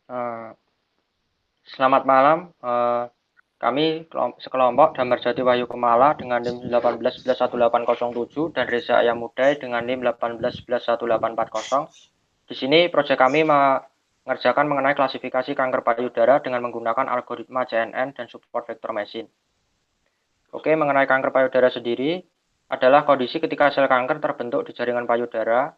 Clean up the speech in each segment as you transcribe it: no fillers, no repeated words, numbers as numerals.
Eh, Selamat malam. Kami sekelompok Damar Jati Wahyu Kemala dengan NIM 18111807 dan Reza Ayamudai dengan NIM 18111840. Di sini proyek kami mengerjakan mengenai klasifikasi kanker payudara dengan menggunakan algoritma CNN dan support vector machine. Oke, mengenai kanker payudara sendiri adalah kondisi ketika sel kanker terbentuk di jaringan payudara,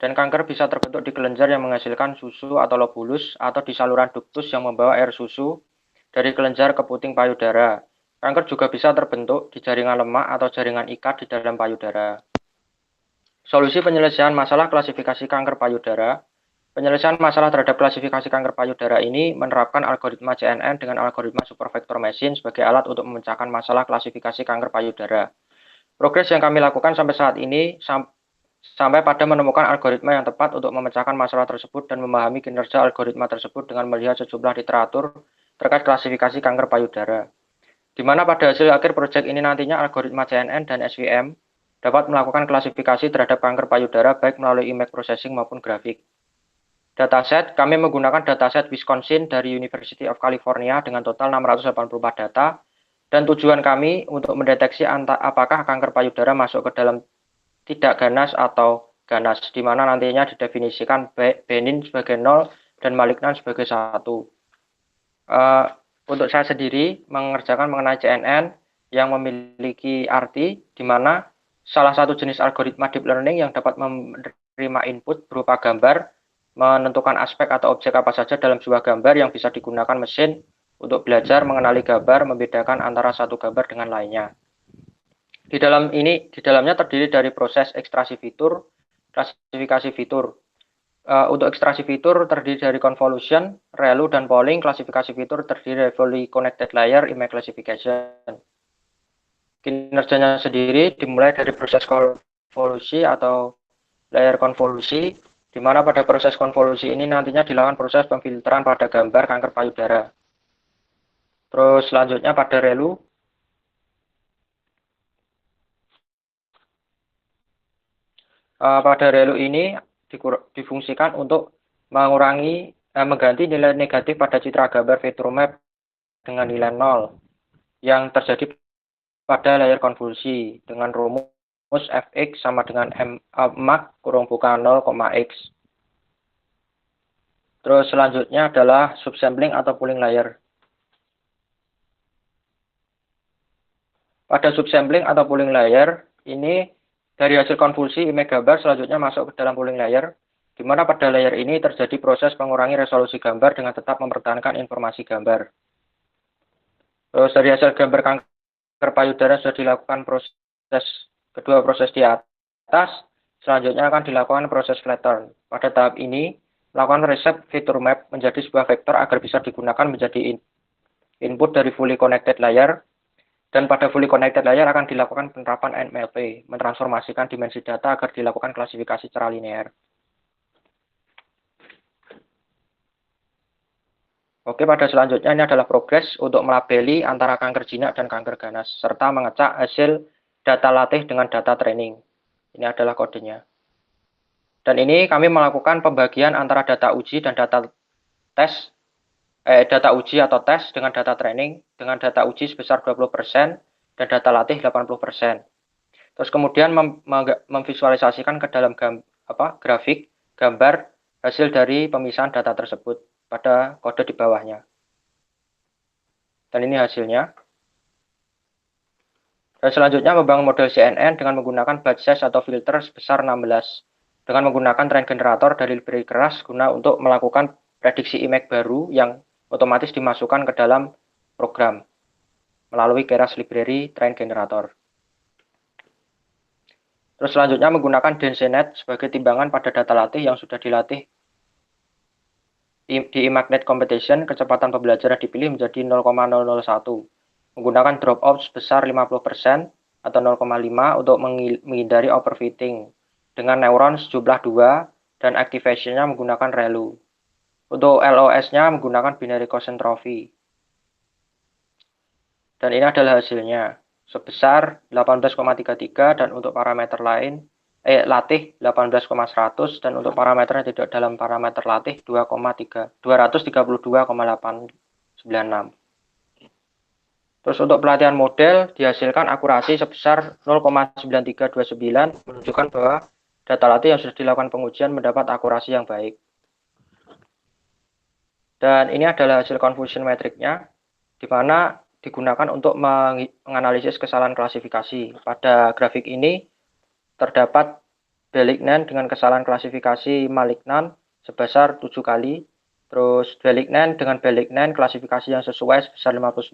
dan kanker bisa terbentuk di kelenjar yang menghasilkan susu atau lobulus atau di saluran ductus yang membawa air susu dari kelenjar ke puting payudara. Kanker juga bisa terbentuk di jaringan lemak atau jaringan ikat di dalam payudara. Solusi penyelesaian masalah klasifikasi kanker payudara. Penyelesaian masalah terhadap klasifikasi kanker payudara ini menerapkan algoritma CNN dengan algoritma supervector machine sebagai alat untuk memecahkan masalah klasifikasi kanker payudara. Progres yang kami lakukan sampai saat ini sampai pada menemukan algoritma yang tepat untuk memecahkan masalah tersebut dan memahami kinerja algoritma tersebut dengan melihat sejumlah literatur terkait klasifikasi kanker payudara. Di mana pada hasil akhir proyek ini nantinya algoritma CNN dan SVM dapat melakukan klasifikasi terhadap kanker payudara baik melalui image processing maupun grafik. Dataset, kami menggunakan dataset Wisconsin dari University of California dengan total 684 data, dan tujuan kami untuk mendeteksi apakah kanker payudara masuk ke dalam tidak ganas atau ganas, di mana nantinya didefinisikan benign sebagai 0 dan malignan sebagai 1. Untuk saya sendiri mengerjakan mengenai CNN yang memiliki arti di mana salah satu jenis algoritma deep learning yang dapat menerima input berupa gambar, menentukan aspek atau objek apa saja dalam sebuah gambar yang bisa digunakan mesin untuk belajar mengenali gambar, membedakan antara satu gambar dengan lainnya. Di dalamnya terdiri dari proses ekstraksi fitur, klasifikasi fitur. Untuk ekstraksi fitur terdiri dari convolution, ReLU, dan polling. Klasifikasi fitur terdiri dari fully connected layer, image classification. Kinerjanya sendiri dimulai dari proses konvolusi atau layer konvolusi, di mana pada proses konvolusi ini nantinya dilakukan proses pemfilteran pada gambar kanker payudara. Terus selanjutnya pada ReLU, pada ReLU ini difungsikan untuk mengganti nilai negatif pada citra gambar VectorMap dengan nilai 0 yang terjadi pada layar konvolusi dengan rumus fx sama dengan max kurung buka 0,x. Terus selanjutnya adalah subsampling atau pooling layer. Pada subsampling atau pooling layer ini dari hasil konvolusi image gambar selanjutnya masuk ke dalam pooling layer, di mana pada layer ini terjadi proses mengurangi resolusi gambar dengan tetap mempertahankan informasi gambar. Terus dari hasil gambar kanker payudara sudah dilakukan kedua proses di atas, selanjutnya akan dilakukan proses flatten. Pada tahap ini, melakukan reset VectorMap menjadi sebuah vektor agar bisa digunakan menjadi input dari fully connected layer, dan pada fully connected layer akan dilakukan penerapan NMLP, mentransformasikan dimensi data agar dilakukan klasifikasi secara linear. Oke, pada selanjutnya ini adalah progres untuk melabeli antara kanker jinak dan kanker ganas, serta mengecek hasil data latih dengan data training. Ini adalah kodenya. Dan ini kami melakukan pembagian antara data uji dan data tes, data uji atau tes dengan data training, dengan data uji sebesar 20% dan data latih 80%. Terus kemudian memvisualisasikan ke dalam grafik, gambar, hasil dari pemisahan data tersebut pada kode di bawahnya. Dan ini hasilnya. Dan selanjutnya membangun model CNN dengan menggunakan batch size atau filter sebesar 16 dengan menggunakan train generator dari library keras guna untuk melakukan prediksi image baru yang otomatis dimasukkan ke dalam program melalui keras library train generator. Terus selanjutnya menggunakan DenseNet sebagai timbangan pada data latih yang sudah dilatih di ImageNet Competition. Kecepatan pembelajaran dipilih menjadi 0,001. Menggunakan dropout sebesar 50% atau 0,5 untuk menghindari overfitting dengan neuron sejumlah 2 dan activation-nya menggunakan ReLU. Untuk LOS-nya menggunakan binary concentrophy. Dan ini adalah hasilnya sebesar 18,33 dan untuk parameter lain latih 18,100 dan untuk parameternya tidak dalam parameter latih 232,896. Terus untuk pelatihan model dihasilkan akurasi sebesar 0,9329 menunjukkan bahwa data latih yang sudah dilakukan pengujian mendapat akurasi yang baik. Dan ini adalah hasil confusion metricnya, di mana digunakan untuk menganalisis kesalahan klasifikasi. Pada grafik ini terdapat Belignan dengan kesalahan klasifikasi malignan sebesar 7 kali, terus Belignan dengan Belignan klasifikasi yang sesuai sebesar 59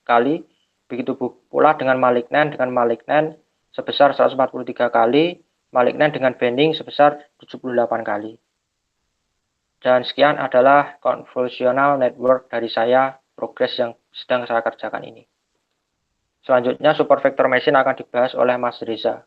kali, begitu pula dengan malignan sebesar 143 kali, malignan dengan Benning sebesar 78 kali. Dan sekian adalah convolutional network dari saya, progres yang sedang saya kerjakan ini. Selanjutnya super vector machine akan dibahas oleh Mas Reza.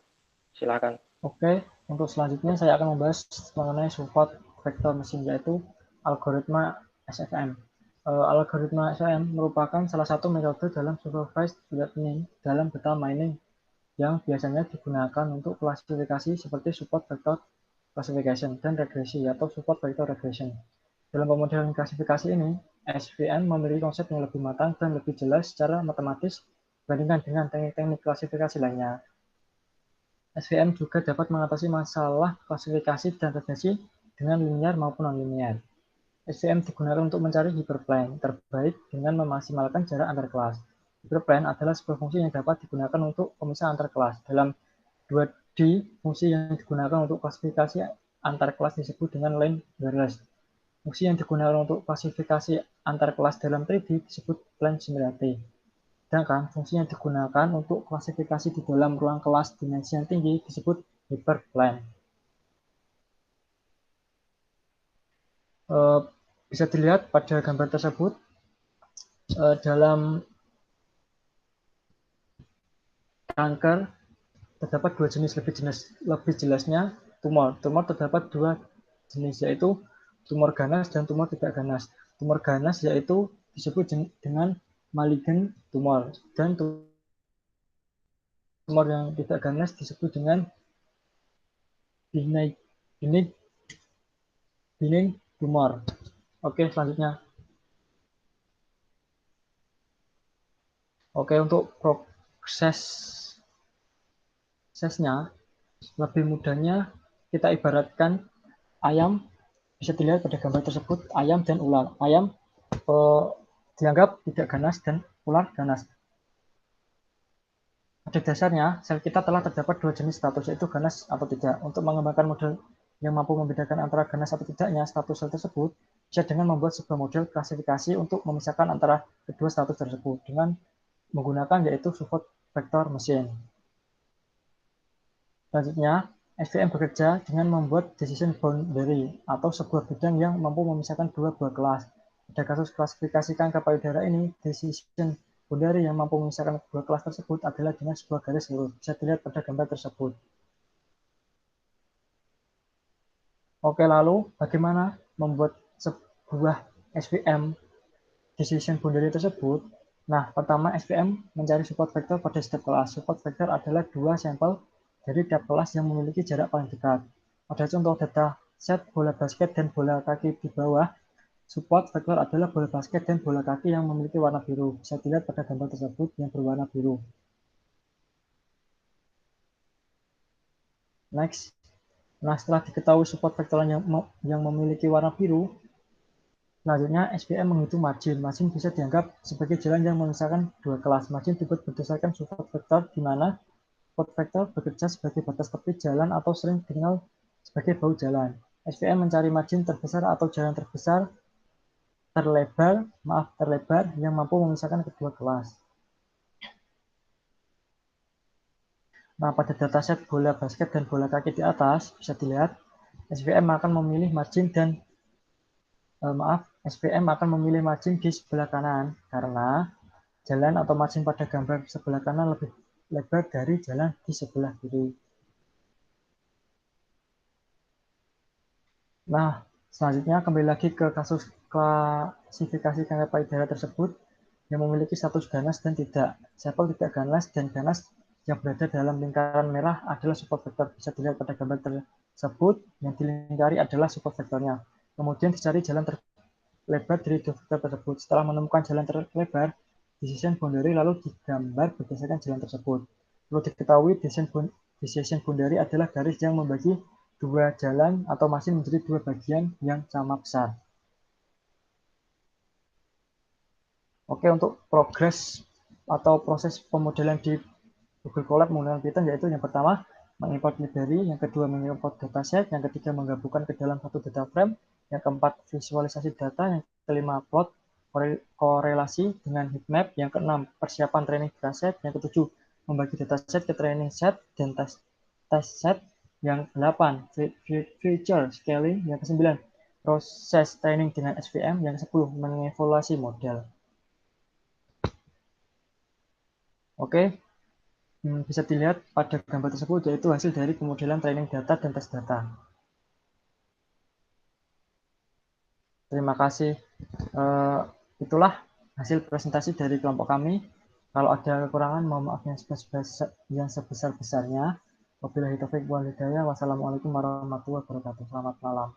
Silakan. Oke, untuk selanjutnya saya akan membahas mengenai support vector machine, yaitu algoritma SVM. Algoritma SVM merupakan salah satu metode dalam supervised learning dalam data mining yang biasanya digunakan untuk klasifikasi seperti support vector classification dan regresi atau support vector regression. Dalam pemodelan klasifikasi ini, SVM memiliki konsep yang lebih matang dan lebih jelas secara matematis dibandingkan dengan teknik-teknik klasifikasi lainnya. SVM juga dapat mengatasi masalah klasifikasi dan regresi dengan linear maupun non-linear. SVM digunakan untuk mencari hyperplane terbaik dengan memaksimalkan jarak antar kelas. Hyperplane adalah sebuah fungsi yang dapat digunakan untuk pemisahan antar kelas. Dalam 2D, fungsi yang digunakan untuk klasifikasi antar kelas disebut dengan line wireless. Fungsi yang digunakan untuk klasifikasi antar kelas dalam 3D disebut plane similarity. Sedangkan fungsi yang digunakan untuk klasifikasi di dalam ruang kelas dimensi yang tinggi disebut hyperplane. Bisa dilihat pada gambar tersebut, dalam kanker terdapat dua jenis, lebih jelasnya tumor. Tumor terdapat dua jenis, yaitu tumor ganas dan tumor tidak ganas. Tumor ganas yaitu disebut dengan maligen tumor, dan tumor yang tidak ganas disebut dengan benign tumor. Oke, selanjutnya. Oke, untuk prosesnya lebih mudahnya kita ibaratkan ayam, bisa dilihat pada gambar tersebut, ayam dan ular. Ayam dianggap tidak ganas dan ular ganas. Pada dasarnya, sel kita telah terdapat dua jenis status, yaitu ganas atau tidak. Untuk mengembangkan model yang mampu membedakan antara ganas atau tidaknya status sel tersebut, bisa dengan membuat sebuah model klasifikasi untuk memisahkan antara kedua status tersebut dengan menggunakan yaitu support vector machine. Selanjutnya, SVM bekerja dengan membuat decision boundary atau sebuah bidang yang mampu memisahkan dua buah kelas. Pada kasus klasifikasi kanker payudara ini, decision boundary yang mampu memisahkan dua kelas tersebut adalah dengan sebuah garis lurus. Bisa dilihat pada gambar tersebut. Oke, lalu bagaimana membuat sebuah SVM decision boundary tersebut? Nah, pertama SVM mencari support vector pada setiap kelas. Support vector adalah dua sampel dari tiap kelas yang memiliki jarak paling dekat. Pada contoh data set bola basket dan bola kaki di bawah, support vector adalah bola basket dan bola kaki yang memiliki warna biru. Bisa dilihat pada gambar tersebut yang berwarna biru. Next. Nah, setelah diketahui support vektor yang memiliki warna biru, selanjutnya SVM menghitung margin. Margin bisa dianggap sebagai jalan yang memisahkan dua kelas. Margin dibuat berdasarkan support vektor, di mana support vektor bekerja sebagai batas tepi jalan atau sering dikenal sebagai bahu jalan. SVM mencari margin terbesar atau jalan terbesar terlebar yang mampu memisahkan kedua kelas. Nah, pada dataset bola basket dan bola kaki di atas, bisa dilihat SVM akan memilih margin SVM akan memilih margin di sebelah kanan karena jalan atau margin pada gambar sebelah kanan lebih lebar dari jalan di sebelah kiri. Nah, selanjutnya kembali lagi ke kasus klasifikasi kanker payudara tersebut yang memiliki status ganas dan tidak. Sampel tidak ganas dan ganas yang berada dalam lingkaran merah adalah support vektor. Bisa dilihat pada gambar tersebut, yang dilingkari adalah support vektornya. Kemudian dicari jalan terlebar dari dua vektor tersebut. Setelah menemukan jalan terlebar, decision boundary lalu digambar berdasarkan jalan tersebut. Perlu diketahui decision boundary adalah garis yang membagi dua jalan atau mesin menjadi dua bagian yang sama besar. Oke, untuk progres atau proses pemodelan di Google Colab menggunakan Python yaitu yang pertama mengimport library, yang kedua mengimport dataset, yang ketiga menggabungkan ke dalam satu data frame, yang keempat visualisasi data, yang kelima plot korelasi dengan heatmap, yang keenam persiapan training dataset, yang ketujuh membagi dataset ke training set dan test set, yang delapan feature scaling, yang kesembilan proses training dengan SVM, yang ke-10 mengevaluasi model. Oke, bisa dilihat pada gambar tersebut yaitu hasil dari pemodelan training data dan tes data. Terima kasih. Itulah hasil presentasi dari kelompok kami. Kalau ada kekurangan, mohon maaf yang sebesar-besarnya. Wabillahi taufiq wal hidayah. Wassalamualaikum warahmatullahi wabarakatuh. Selamat malam.